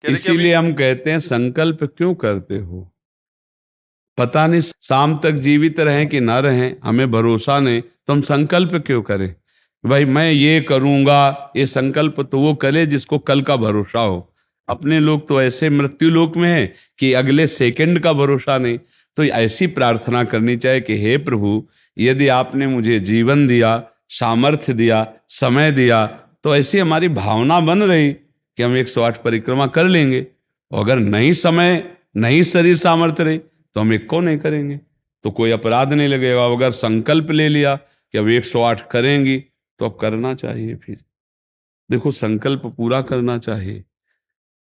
कह रहे कि अभी इसीलिए हम कहते हैं संकल्प क्यों करते हो? पता नहीं शाम तक जीवित रहें कि ना रहें, हमें भरोसा नहीं, तो हम संकल्प क्यों करें? भाई मैं ये करूंगा, ये संकल्प तो वो करे जिसको कल का भरोसा हो। अपने लोग तो ऐसे मृत्यु लोक में है कि अगले सेकंड का भरोसा नहीं। तो ऐसी प्रार्थना करनी चाहिए कि हे प्रभु, यदि आपने मुझे जीवन दिया, सामर्थ्य दिया, समय दिया, तो ऐसी हमारी भावना बन रही कि हम 108 परिक्रमा कर लेंगे। और अगर नहीं समय, नहीं शरीर सामर्थ्य रही, तो हम एक को नहीं करेंगे, तो कोई अपराध नहीं लगेगा। अगर संकल्प ले लिया कि अब 108 करेंगी, तो अब करना चाहिए। फिर देखो, संकल्प पूरा करना चाहिए।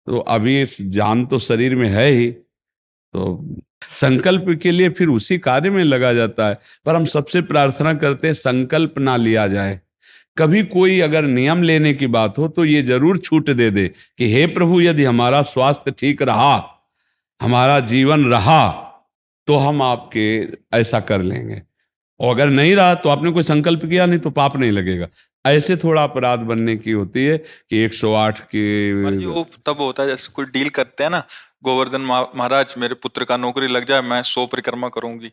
तो अभी इस जान तो शरीर में है ही, तो संकल्प के लिए फिर उसी कार्य में लगा जाता है। पर हम सबसे प्रार्थना करते हैं संकल्प ना लिया जाए। कभी कोई अगर नियम लेने की बात हो तो ये जरूर छूट दे दे कि हे प्रभु, यदि हमारा स्वास्थ्य ठीक रहा, हमारा जीवन रहा, तो हम आपके ऐसा कर लेंगे। और अगर नहीं रहा तो आपने कोई संकल्प किया नहीं, तो पाप नहीं लगेगा। ऐसे थोड़ा अपराध बनने की होती है कि 108 की। महाराज जी वो तब होता है जैसे कोई डील करते हैं ना, गोवर्धन महाराज मेरे पुत्र का नौकरी लग जाए, मैं 100 परिक्रमा करूंगी,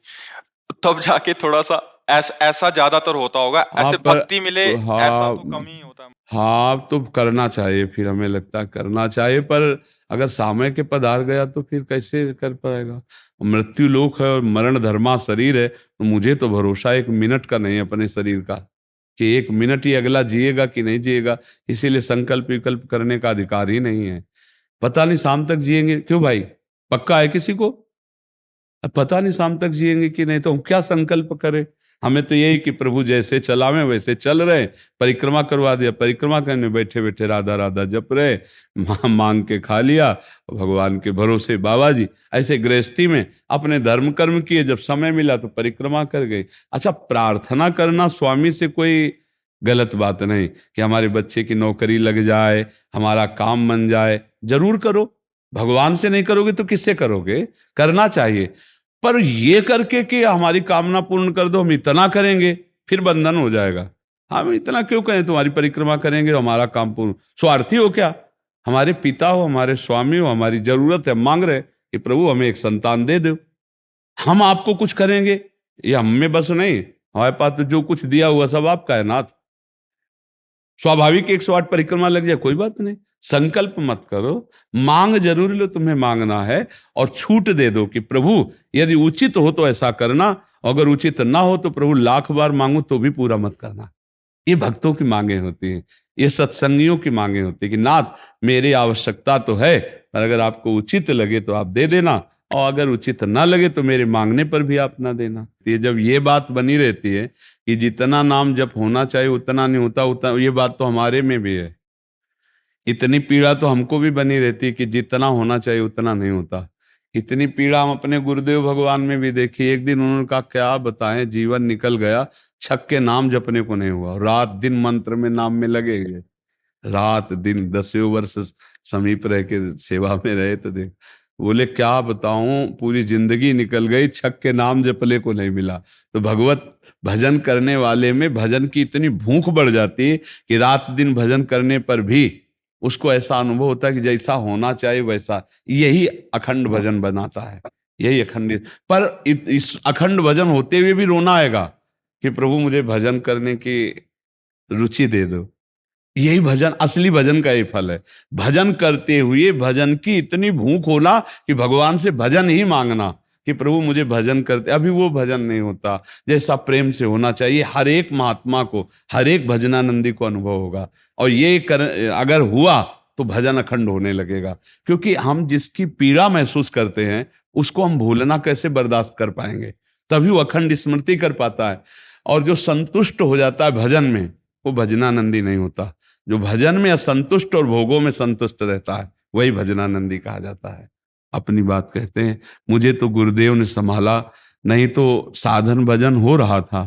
तब जाके थोड़ा सा ऐसा ज्यादातर होता होगा। हाँ ऐसे पर भक्ति मिले ऐसा हाँ, तो कम ही होता है। हाँ तो करना चाहिए, फिर हमें लगता है करना चाहिए। पर अगर समय के पधार गया तो फिर कैसे कर पाएगा? मृत्यु लोक है और मरण धर्मा शरीर है, तो मुझे तो भरोसा 1 मिनट का नहीं है अपने शरीर का कि 1 मिनट ही अगला जिएगा कि नहीं जिएगा। इसीलिए संकल्प विकल्प करने का अधिकार ही नहीं है। पता नहीं शाम तक जिएंगे क्यों भाई, पक्का है किसी को? अब पता नहीं शाम तक जिएंगे कि नहीं, तो हम क्या संकल्प करें? हमें तो यही कि प्रभु जैसे चलावे वैसे चल रहे। परिक्रमा करवा दिया, परिक्रमा करने बैठे बैठे राधा राधा जप रहे, मांग के खा लिया, भगवान के भरोसे बाबा जी। ऐसे गृहस्थी में अपने धर्म कर्म किए, जब समय मिला तो परिक्रमा कर गए। अच्छा, प्रार्थना करना स्वामी से कोई गलत बात नहीं कि हमारे बच्चे की नौकरी लग जाए, हमारा काम बन जाए, जरूर करो। भगवान से नहीं करोगे तो किससे करोगे? करना चाहिए। पर ये करके कि हमारी कामना पूर्ण कर दो, हम इतना करेंगे, फिर बंधन हो जाएगा। हम इतना क्यों करें, तुम्हारी परिक्रमा करेंगे तो हमारा काम पूर्ण। स्वार्थी हो क्या? हमारे पिता हो, हमारे स्वामी हो, हमारी जरूरत है, मांग रहे कि प्रभु हमें एक संतान दे दो, हम आपको कुछ करेंगे। ये हम में बस नहीं, हमारे पास तो जो कुछ दिया हुआ सब आपका है नाथ। स्वाभाविक 108 परिक्रमा लग जाए, कोई बात नहीं। संकल्प मत करो, मांग जरूर लो, तुम्हें मांगना है। और छूट दे दो कि प्रभु यदि उचित हो तो ऐसा करना, अगर उचित ना हो तो प्रभु लाख बार मांगो तो भी पूरा मत करना। ये भक्तों की मांगे होती हैं, ये सत्संगियों की मांगे होती है कि नाथ मेरी आवश्यकता तो है, पर अगर आपको उचित लगे तो आप दे देना, और अगर उचित ना लगे तो मेरे मांगने पर भी आप ना देना। ये जब ये बात बनी रहती है कि जितना नाम जप होना चाहिए उतना नहीं होता, उतना, ये बात तो हमारे में भी है। इतनी पीड़ा तो हमको भी बनी रहती है कि जितना होना चाहिए उतना नहीं होता। इतनी पीड़ा हम अपने गुरुदेव भगवान में भी देखी। एक दिन उन्होंने कहा क्या बताएं, जीवन निकल गया, छक के नाम जपने को नहीं हुआ, रात दिन मंत्र में नाम में लगे गए, रात दिन 10 वर्ष समीप रह के सेवा में रहे। तो देख, बोले क्या बताऊं, पूरी जिंदगी निकल गई, छक के नाम जपले को नहीं मिला। तो भगवत भजन करने वाले में भजन की इतनी भूख बढ़ जाती है कि रात दिन भजन करने पर भी उसको ऐसा अनुभव होता है कि जैसा होना चाहिए वैसा। यही अखंड भजन बनाता है, यही अखंड। पर इस अखंड भजन होते हुए भी रोना आएगा कि प्रभु मुझे भजन करने की रुचि दे दो। यही भजन, असली भजन का ही फल है। भजन करते हुए भजन की इतनी भूख होना कि भगवान से भजन ही मांगना कि प्रभु मुझे भजन करते। अभी वो भजन नहीं होता जैसा प्रेम से होना चाहिए। हर एक महात्मा को, हर एक भजनानंदी को अनुभव होगा। और ये अगर हुआ तो भजन अखंड होने लगेगा। क्योंकि हम जिसकी पीड़ा महसूस करते हैं उसको हम भूलना कैसे बर्दाश्त कर पाएंगे? तभी वो अखंड स्मृति कर पाता है। और जो संतुष्ट हो जाता है भजन में, वो भजनानंदी नहीं होता। जो भजन में असंतुष्ट और भोगों में संतुष्ट रहता है वही भजनानंदी कहा जाता है। अपनी बात कहते हैं, मुझे तो गुरुदेव ने संभाला, नहीं तो साधन भजन हो रहा था,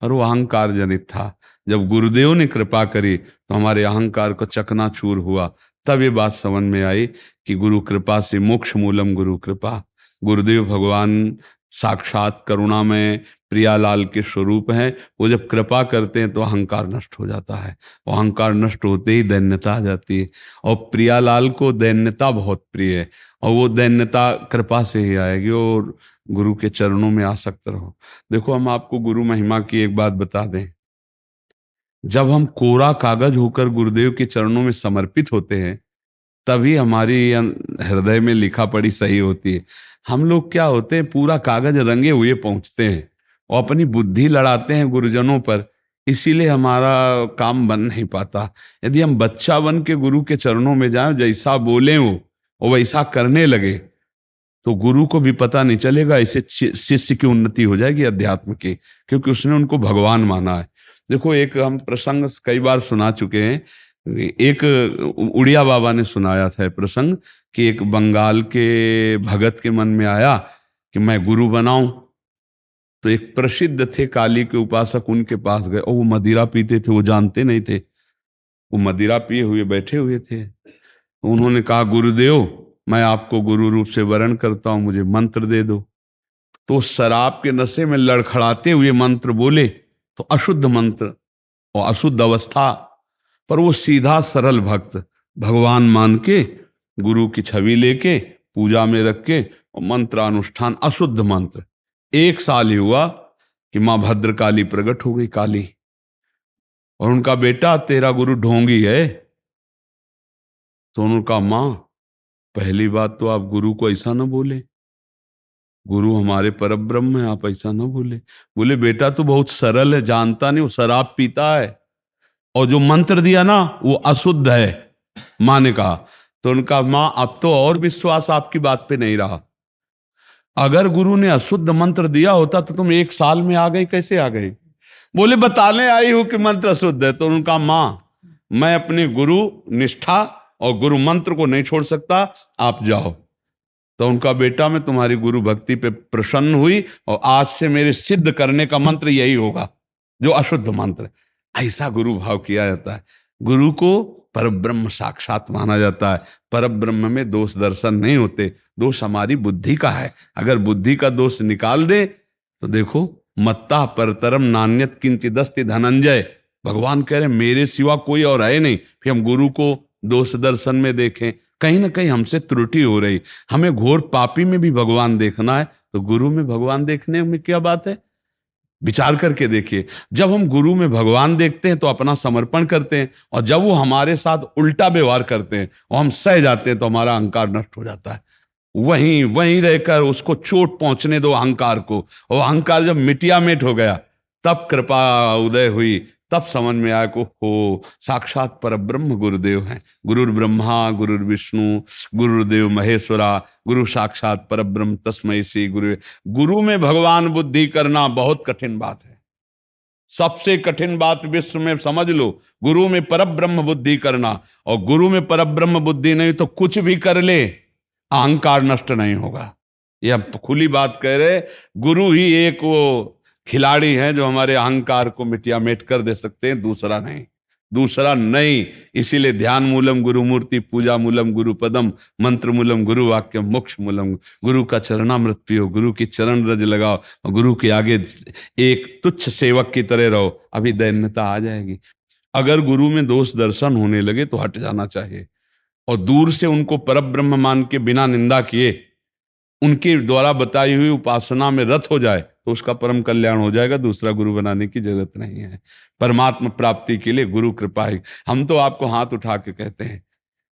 पर वो अहंकार जनित था। जब गुरुदेव ने कृपा करी तो हमारे अहंकार को चकनाचूर हुआ। तब ये बात समझ में आई कि गुरु कृपा से मोक्ष मूलम गुरु कृपा। गुरुदेव भगवान साक्षात करुणामय प्रियालाल के स्वरूप हैं। वो जब कृपा करते हैं तो अहंकार नष्ट हो जाता है, और अहंकार नष्ट होते ही दैन्यता आ जाती है। और प्रियालाल को दैन्यता बहुत प्रिय है, और वो दैन्यता कृपा से ही आएगी। और गुरु के चरणों में आसक्त रहो। देखो, हम आपको गुरु महिमा की एक बात बता दें। जब हम कोरा कागज होकर गुरुदेव के चरणों में समर्पित होते हैं, तभी हमारी हृदय में लिखा पढ़ी सही होती है। हम लोग क्या होते हैं, पूरा कागज रंगे हुए पहुंचते हैं और अपनी बुद्धि लड़ाते हैं गुरुजनों पर, इसीलिए हमारा काम बन नहीं पाता। यदि हम बच्चा बन के गुरु के चरणों में जाएं, जैसा बोले वो और वैसा करने लगे, तो गुरु को भी पता नहीं चलेगा। ऐसे शिष्य की उन्नति हो जाएगी अध्यात्म की, क्योंकि उसने उनको भगवान माना है। देखो, एक हम प्रसंग कई बार सुना चुके हैं। एक उड़िया बाबा ने सुनाया था प्रसंग कि एक बंगाल के भगत के मन में आया कि मैं गुरु बनाऊं। तो एक प्रसिद्ध थे काली के उपासक, उनके पास गए, और वो मदिरा पीते थे, वो जानते नहीं थे। वो मदिरा पिए हुए बैठे हुए थे। उन्होंने कहा, गुरुदेव, मैं आपको गुरु रूप से वरण करता हूं, मुझे मंत्र दे दो। तो शराब के नशे में लड़खड़ाते हुए मंत्र बोले, तो अशुद्ध मंत्र और अशुद्ध अवस्था, पर वो सीधा सरल भक्त भगवान मान के गुरु की छवि लेके पूजा में रख के और मंत्रानुष्ठान, अशुद्ध मंत्र। 1 साल ही हुआ कि माँ भद्रकाली प्रकट हो गई, काली, और उनका बेटा, तेरा गुरु ढोंगी है। तो उन्होंने कहा, माँ, पहली बात तो आप गुरु को ऐसा ना बोले, गुरु हमारे परब्रह्म है, आप ऐसा ना बोले। बोले, बेटा तू बहुत सरल है, जानता नहीं, वो शराब पीता है, और जो मंत्र दिया ना वो अशुद्ध है। माँ ने कहा। तो उनका, माँ, अब तो और विश्वास आपकी बात पे नहीं रहा। अगर गुरु ने अशुद्ध मंत्र दिया होता तो तुम 1 साल में आ गई, कैसे आ गई? बोले, बताने आई हूं कि मंत्र अशुद्ध है। तो उनका, माँ, मैं अपने गुरु निष्ठा और गुरु मंत्र को नहीं छोड़ सकता, आप जाओ। तो उनका बेटा, मैं तुम्हारी गुरु भक्ति पे प्रसन्न हुई, और आज से मेरे सिद्ध करने का मंत्र यही होगा जो अशुद्ध मंत्र। ऐसा गुरु भाव किया जाता है। गुरु को परब्रह्म साक्षात माना जाता है। परब्रह्म में दोष दर्शन नहीं होते, दोष हमारी बुद्धि का है। अगर बुद्धि का दोष निकाल दे तो देखो, मत्ता परतरम नान्यत किंचिदस्ति धनंजय, भगवान कह रहे मेरे सिवा कोई और है नहीं। फिर हम गुरु को दोष दर्शन में देखें, कहीं ना कहीं हमसे त्रुटि हो रही। हमें घोर पापी में भी भगवान देखना है, तो गुरु में भगवान देखने में क्या बात है? विचार करके देखिए। जब हम गुरु में भगवान देखते हैं तो अपना समर्पण करते हैं, और जब वो हमारे साथ उल्टा व्यवहार करते हैं और हम सह जाते हैं तो हमारा अहंकार नष्ट हो जाता है। वहीं वहीं रहकर उसको चोट पहुंचने दो अहंकार को, और अहंकार जब मिटिया मिट हो गया, तब कृपा उदय हुई, तब समझ में आया को हो साक्षात परब्रह्म गुरुदेव हैं। गुरुर् ब्रह्मा गुरुर् विष्णु गुरुर्देव महेश्वरा, गुरु साक्षात परब्रह्म तस्मै श्री गुरु। गुरु में भगवान बुद्धि करना बहुत कठिन बात है, सबसे कठिन बात विश्व में, समझ लो। गुरु में परब्रह्म बुद्धि करना, और गुरु में परब्रह्म बुद्धि नहीं तो कुछ भी कर ले, अहंकार नष्ट नहीं होगा। यह खुली बात कह रहे। गुरु ही एक वो खिलाड़ी हैं जो हमारे अहंकार को मिटिया मेट कर दे सकते हैं, दूसरा नहीं, दूसरा नहीं। इसीलिए ध्यान मूलम गुरु मूर्ति, पूजा मूलम गुरु पदम, मंत्र मूलम गुरु वाक्यम, मोक्ष मूलम। गुरु का चरणामृत पियो, गुरु की चरण रज लगाओ, और गुरु के आगे एक तुच्छ सेवक की तरह रहो, अभी दैन्यता आ जाएगी। अगर गुरु में दोष दर्शन होने लगे तो हट जाना चाहिए, और दूर से उनको परब्रह्म मान के बिना निंदा किए उनके द्वारा बताई हुई उपासना में रत हो जाए तो उसका परम कल्याण हो जाएगा। दूसरा गुरु बनाने की जरूरत नहीं है। परमात्मा प्राप्ति के लिए गुरु कृपा ही। हम तो आपको हाथ उठा के कहते हैं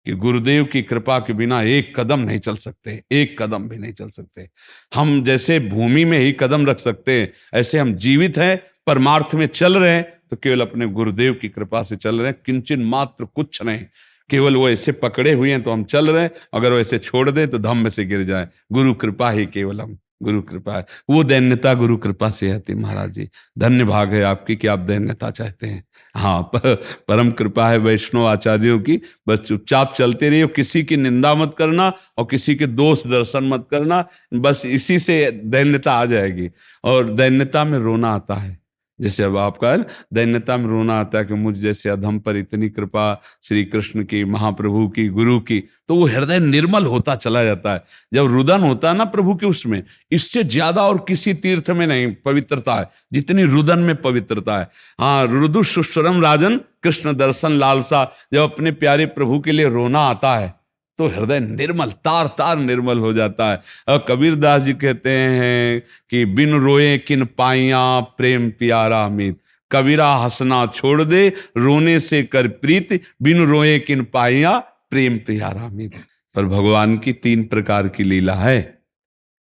कि गुरुदेव की कृपा के बिना एक कदम नहीं चल सकते, एक कदम भी नहीं चल सकते। हम जैसे भूमि में ही कदम रख सकते हैं, ऐसे हम जीवित हैं, परमार्थ में चल रहे हैं तो केवल अपने गुरुदेव की कृपा से चल रहे हैं, किंचन मात्र कुछ नहीं। केवल वो ऐसे पकड़े हुए हैं तो हम चल रहे हैं, अगर वो ऐसे छोड़ दे तो धम्म से गिर जाए। गुरु कृपा ही केवलम, गुरु कृपा है। वो दैन्यता गुरु कृपा से आती। महाराज जी, धन्य भाग है आपकी कि आप दैन्यता चाहते हैं। हाँ, परम कृपा है वैष्णव आचार्यों की। बस चुपचाप चलते रहिए, किसी की निंदा मत करना और किसी के दोष दर्शन मत करना, बस इसी से दैन्यता आ जाएगी। और दैन्यता में रोना आता है। जैसे अब आपका है, दैन्यता में रोना आता है कि मुझ जैसे अधम पर इतनी कृपा श्री कृष्ण की, महाप्रभु की, गुरु की, तो वो हृदय निर्मल होता चला जाता है। जब रुदन होता है ना प्रभु के, उसमें इससे ज्यादा और किसी तीर्थ में नहीं पवित्रता है जितनी रुदन में पवित्रता है। हाँ, रुदु सुश्रम राजन कृष्ण दर्शन लालसा, जब अपने प्यारे प्रभु के लिए रोना आता है तो हृदय निर्मल, तार तार निर्मल हो जाता है। और कबीर दास जी कहते हैं कि बिन रोए किन पाइया प्रेम प्यारा मीत, कबीरा हंसना छोड़ दे रोने से कर प्रीत, बिन रोए किन पाइया प्रेम प्यारा मीत। पर भगवान की 3 प्रकार की लीला है,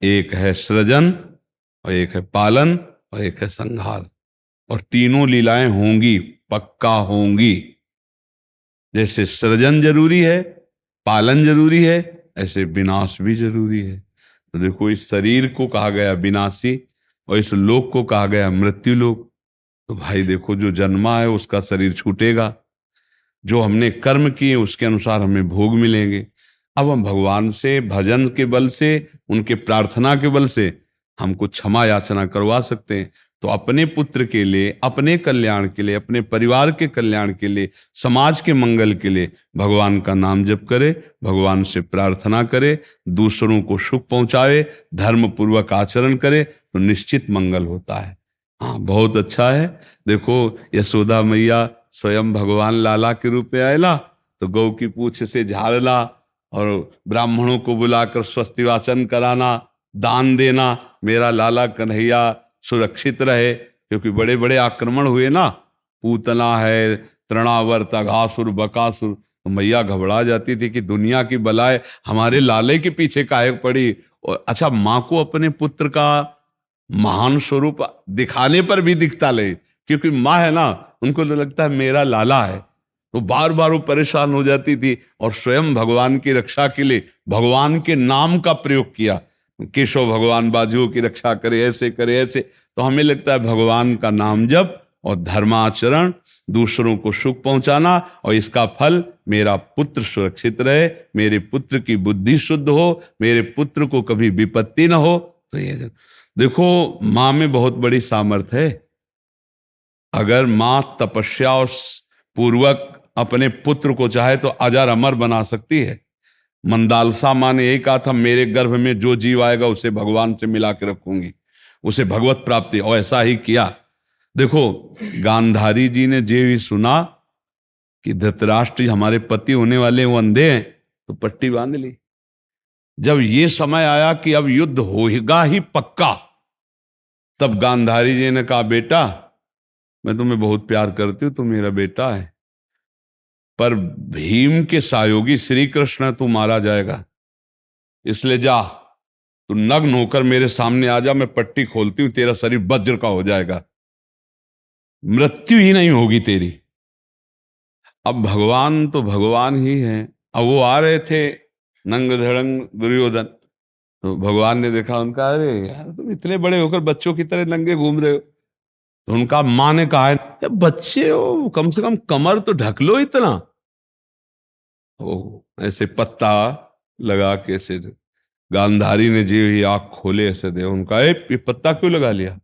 एक है सृजन और एक है पालन और एक है संहार, और तीनों लीलाएं होंगी, पक्का होंगी। जैसे सृजन जरूरी है, पालन जरूरी है, ऐसे विनाश भी जरूरी है। तो देखो, इस शरीर को कहा गया विनाशी और इस लोक को कहा गया मृत्यु लोक। तो भाई देखो, जो जन्मा है उसका शरीर छूटेगा, जो हमने कर्म किए उसके अनुसार हमें भोग मिलेंगे। अब हम भगवान से भजन के बल से, उनके प्रार्थना के बल से हमको क्षमा याचना करवा सकते हैं। तो अपने पुत्र के लिए, अपने कल्याण के लिए, अपने परिवार के कल्याण के लिए, समाज के मंगल के लिए भगवान का नाम जप करे, भगवान से प्रार्थना करे, दूसरों को सुख पहुंचावे, धर्म पूर्वक आचरण करे, तो निश्चित मंगल होता है। हाँ, बहुत अच्छा है। देखो, यशोदा मैया स्वयं भगवान लाला के रूप में आयला तो गौ की पूंछ से झाड़ना और ब्राह्मणों को बुलाकर स्वस्ति वाचन कराना, दान देना, मेरा लाला कन्हैया सुरक्षित रहे। क्योंकि बड़े बड़े आक्रमण हुए ना, पूतना है, तृणावर्त, अघासुर, बकासुर, तो मैया घबरा जाती थी कि दुनिया की बलाएं हमारे लाले के पीछे काहे पड़ी। और अच्छा, माँ को अपने पुत्र का महान स्वरूप दिखाने पर भी दिखता ले, क्योंकि माँ है ना, उनको तो लगता है मेरा लाला है, तो बार बार वो परेशान हो जाती थी। और स्वयं भगवान की रक्षा के लिए भगवान के नाम का प्रयोग किया, केशव भगवान बाजुओं की रक्षा करे, ऐसे करे, ऐसे। तो हमें लगता है भगवान का नाम जप और धर्माचरण, दूसरों को सुख पहुंचाना, और इसका फल मेरा पुत्र सुरक्षित रहे, मेरे पुत्र की बुद्धि शुद्ध हो, मेरे पुत्र को कभी विपत्ति ना हो। तो ये देखो, माँ में बहुत बड़ी सामर्थ्य है। अगर माँ तपस्या और पूर्वक अपने पुत्र को चाहे तो अजर अमर बना सकती है। मंदालसा माँ ने यही कहा था, मेरे गर्भ में जो जीव आएगा उसे भगवान से मिला के रखूंगी, उसे भगवत प्राप्ति, और ऐसा ही किया। देखो, गांधारी जी ने जे भी सुना कि धृतराष्ट्र हमारे पति होने वाले वो अंधे हैं, तो पट्टी बांध ली। जब ये समय आया कि अब युद्ध होगा ही पक्का, तब गांधारी जी ने कहा, बेटा मैं तुम्हें बहुत प्यार करती हूं, तुम मेरा बेटा है, पर भीम के सहयोगी श्री कृष्ण तू मारा जाएगा, इसलिए जा, तू नग्न होकर मेरे सामने आ जा, मैं पट्टी खोलती हूं, तेरा शरीर वज्र का हो जाएगा, मृत्यु ही नहीं होगी तेरी। अब भगवान तो भगवान ही है। अब वो आ रहे थे नंग धड़ंग दुर्योधन, तो भगवान ने देखा उनका, अरे यार तुम इतने बड़े होकर बच्चों की तरह नंगे घूम रहे हो। तो उनका माँ ने कहा है, बच्चे हो, कम से कम कमर तो ढक लो इतना। ओ ऐसे पत्ता लगा के ऐसे, गांधारी ने जी ही आंख खोले ऐसे दे, उनका ये पत्ता क्यों लगा लिया?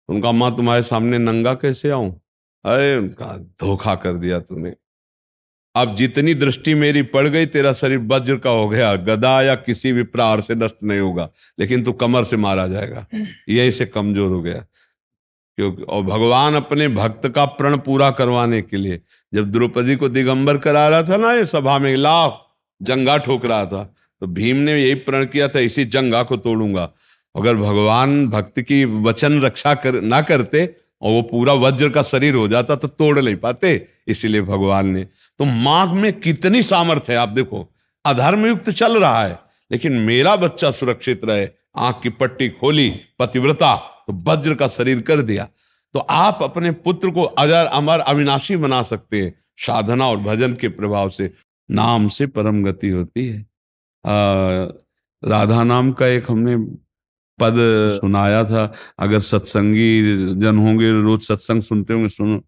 उनका, माँ तुम्हारे सामने नंगा कैसे आऊं? अरे उनका, धोखा कर दिया तूने, अब जितनी दृष्टि मेरी पड़ गई, तेरा शरीर वज्र का हो गया, गदा या किसी भी प्रहार से नष्ट नहीं होगा, लेकिन तू कमर से मारा जाएगा, यही से कमजोर हो गया। क्योंकि और भगवान अपने भक्त का प्रण पूरा करवाने के लिए जब द्रौपदी को दिगंबर करा रहा था ना, ये सभा में लाभ जंगा ठोक रहा था, तो भीम ने यही प्रण किया था, इसी जंगा को तोड़ूंगा। अगर भगवान भक्त की वचन रक्षा ना करते और वो पूरा वज्र का शरीर हो जाता तो तोड़ नहीं पाते, इसीलिए भगवान ने। तो माँ में कितनी सामर्थ्य है, आप देखो, अधर्म युक्त चल रहा है लेकिन मेरा बच्चा सुरक्षित रहे, आंख की पट्टी खोली, पतिव्रता, तो वज्र का शरीर कर दिया। तो आप अपने पुत्र को अजर अमर अविनाशी बना सकते हैं साधना और भजन के प्रभाव से। नाम से परम गति होती है। राधा नाम का एक हमने पद सुनाया था, अगर सत्संगी जन होंगे, रोज सत्संग सुनते होंगे, सुनो,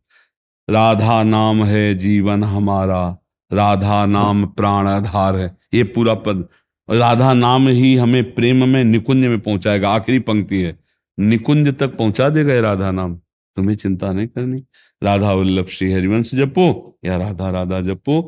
राधा नाम है जीवन हमारा, राधा नाम प्राण आधार है। ये पूरा पद, राधा नाम ही हमें प्रेम में निकुंज में पहुंचाएगा। आखिरी पंक्ति है, निकुंज तक पहुंचा देगा ये राधा नाम। तुम्हें चिंता नहीं करनी। राधा वल्लभ श्री हरिवंश जपो या राधा राधा जपो,